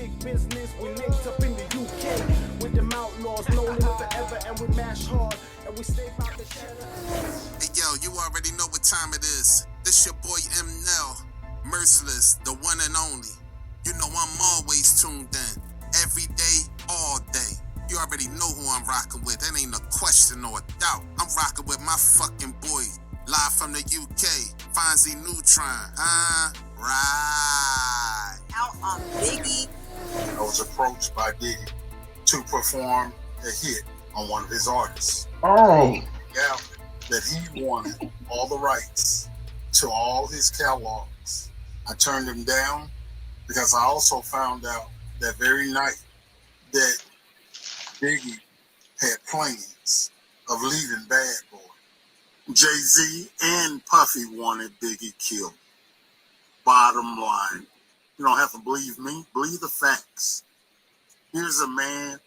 big business. We linked up in the UK with them outlaws, no limit forever, and we mash hard and we stay out the shadow. Hey yo, you already know what time it is. This your boy M. Nell, Merciless, the one and only. You know I'm always tuned in, every day, all day. You already know who I'm rocking with. That ain't a question or a doubt. I'm rocking with my fucking boy, live from the UK, Fonzie Neutron, huh? Right. Out on Biggie. I was approached by Diddy to perform a hit on one of his artists. Oh. Yeah, that he wanted all the rights to all his catalogs. I turned him down because I also found out that very night that Biggie had plans of leaving Bad Boy. Jay-Z and Puffy wanted Biggie killed. Bottom line, you don't have to believe me, believe the facts. Here's a man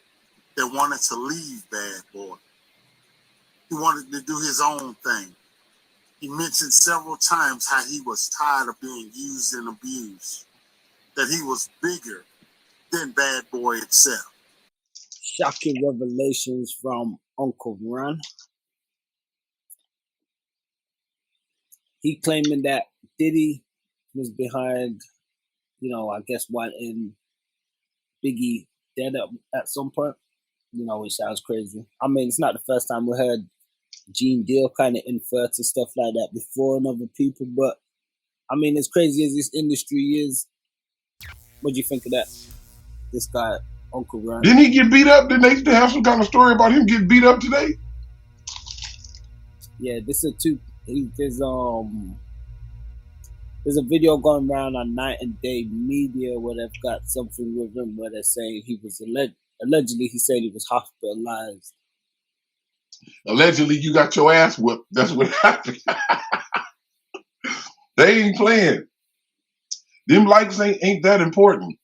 that wanted to leave Bad Boy. He wanted to do his own thing. He mentioned several times how he was tired of being used and abused, that he was bigger than Bad Boy itself. Shocking revelations from Uncle Ron. He claiming that Diddy was behind, I guess wanting Biggie dead at some point. It sounds crazy. I mean, it's not the first time we heard Gene Deal kind of infer to stuff like that before in other people, but I mean, as crazy as this industry is, what do you think of that? This guy, Uncle Ron. Didn't he get beat up? Didn't they have some kind of story about him getting beat up today? Yeah, there's a video going around on Night and Day Media where they've got something with him where they're saying he was allegedly he said he was hospitalized. Allegedly, you got your ass whooped. That's what happened. They ain't playing. Them likes ain't that important.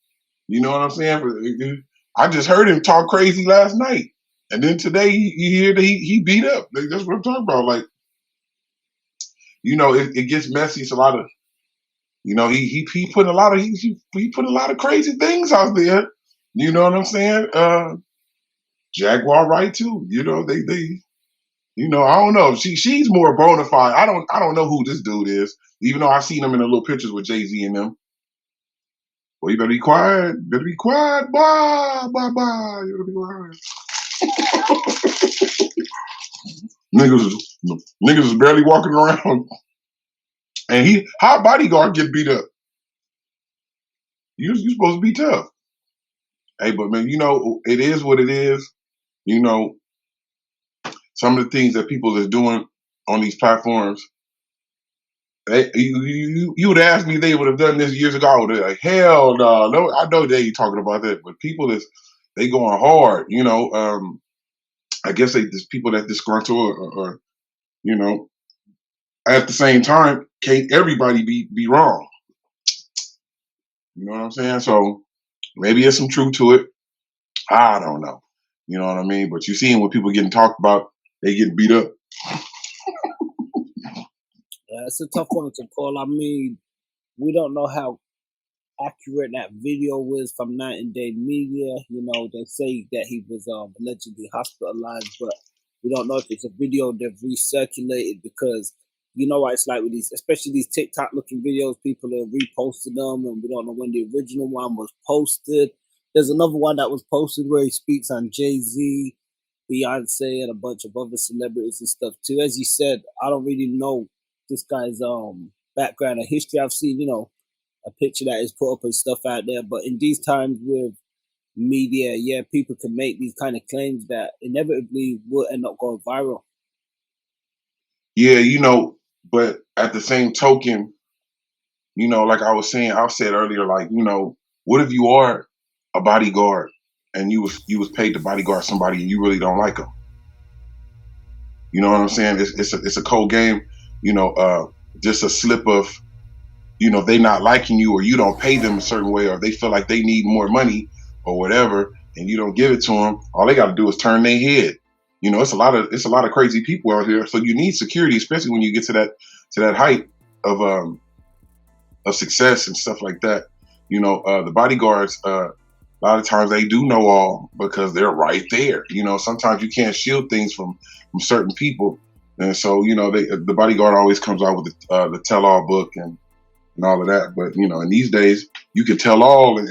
You know what I'm saying? I just heard him talk crazy last night, and then today you hear that he beat up. That's what I'm talking about. Like, it gets messy. It's a lot of, he put a lot of he put a lot of crazy things out there. You know what I'm saying? Jaguar right too. They I don't know. She's more bona fide. I don't know who this dude is, even though I've seen him in the little pictures with Jay-Z and them. Well, you better be quiet. Better be quiet. Bye. You better be quiet. Niggas is barely walking around. And how Bodyguard get beat up? You supposed to be tough. Hey, but man, it is what it is. Some of the things that people are doing on these platforms, you would ask me they would have done this years ago. I would have like, hell no. I know they ain't talking about that, but people they going hard. I guess there's people that disgruntle or at the same time, can't everybody be wrong? You know what I'm saying? So maybe there's some truth to it. I don't know. You know what I mean? But you're seeing when people getting talked about, they getting beat up. Yeah, it's a tough one to call. I mean, we don't know how accurate that video was from Night and Day Media. They say that he was allegedly hospitalized, but we don't know if it's a video they've recirculated because what it's like with these, especially these TikTok-looking videos. People are reposting them, and we don't know when the original one was posted. There's another one that was posted where he speaks on Jay-Z, Beyonce, and a bunch of other celebrities and stuff too. As you said, I don't really know this guy's background or history. I've seen, a picture that is put up and stuff out there, but in these times with media, people can make these kind of claims that inevitably will end up going viral. Yeah, but at the same token, like I said earlier, like, what if you are a bodyguard and you was paid to bodyguard somebody and you really don't like them? You know what I'm saying? It's a cold game. Just a slip of, they not liking you, or you don't pay them a certain way, or they feel like they need more money or whatever, and you don't give it to them. All they got to do is turn their head. It's a lot of crazy people out here. So you need security, especially when you get to that height of success and stuff like that. The bodyguards, A lot of times they do know all because they're right there. You know, sometimes you can't shield things from certain people, and so you know the bodyguard always comes out with the tell all book and all of that. But you know, in these days, you can tell all, and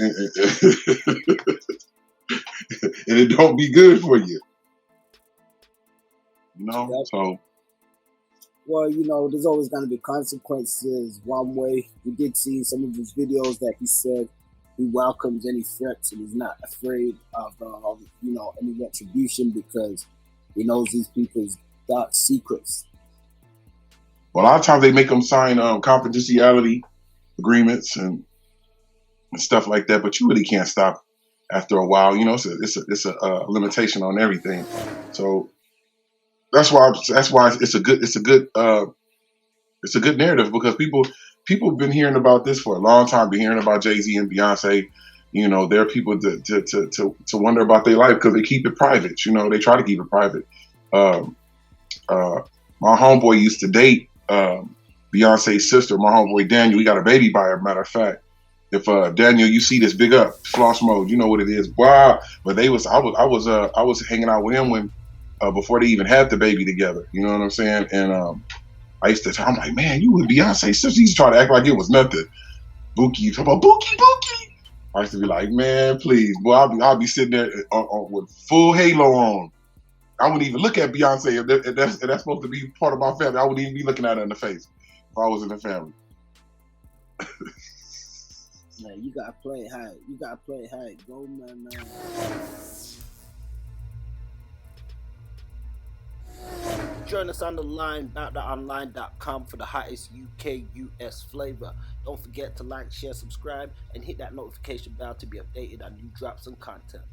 it don't be good for you. You know, Yep. so Well, you know, there's always going to be consequences one way. We did see in some of his videos that he said he welcomes any threats and he's not afraid of, you know, any retribution because he knows these people's dark secrets. well, a lot of times they make them sign confidentiality agreements and stuff like that, but you really can't stop after a while. You know, it's a limitation on everything. So that's why it's a good narrative because people have been hearing about this for a long time. Been hearing about Jay-Z and Beyonce. You know, there are people to wonder about their life because they keep it private. You know, they try to keep it private. My homeboy used to date Beyonce's sister. My homeboy Daniel, he got a baby by her. Matter of fact, if Daniel, you see this, big up, Floss Mode, you know what it is. Wow, but I was hanging out with him when before they even had the baby together. You know what I'm saying? And I used to, I'm like, man, you and Beyonce sister. He used to try to act like it was nothing. Bookie, you talk about Bookie. I used to be like, man, please, boy, I'll be sitting there with full halo on. I wouldn't even look at Beyonce if that's supposed to be part of my family. I wouldn't even be looking at her in the face if I was in the family. Man, you gotta play it high. You gotta play it high. Go, man. Join us on the line, bout.online.com for the hottest UK, US flavor. Don't forget to like, share, subscribe, and hit that notification bell to be updated on new drops and content.